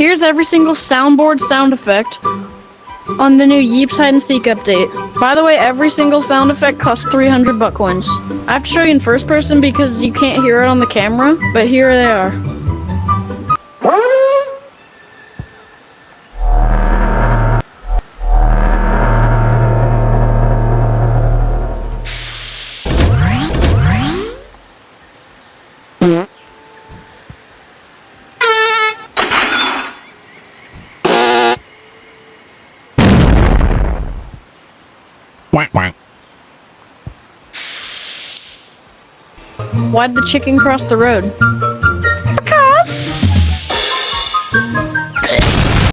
Here's every single soundboard sound effect on the new YEEPS hide and seek update. By the way, every single sound effect costs 300 buck coins. I have to show you in first person because you can't hear it on the camera, but here they are. Why'd the chicken cross the road?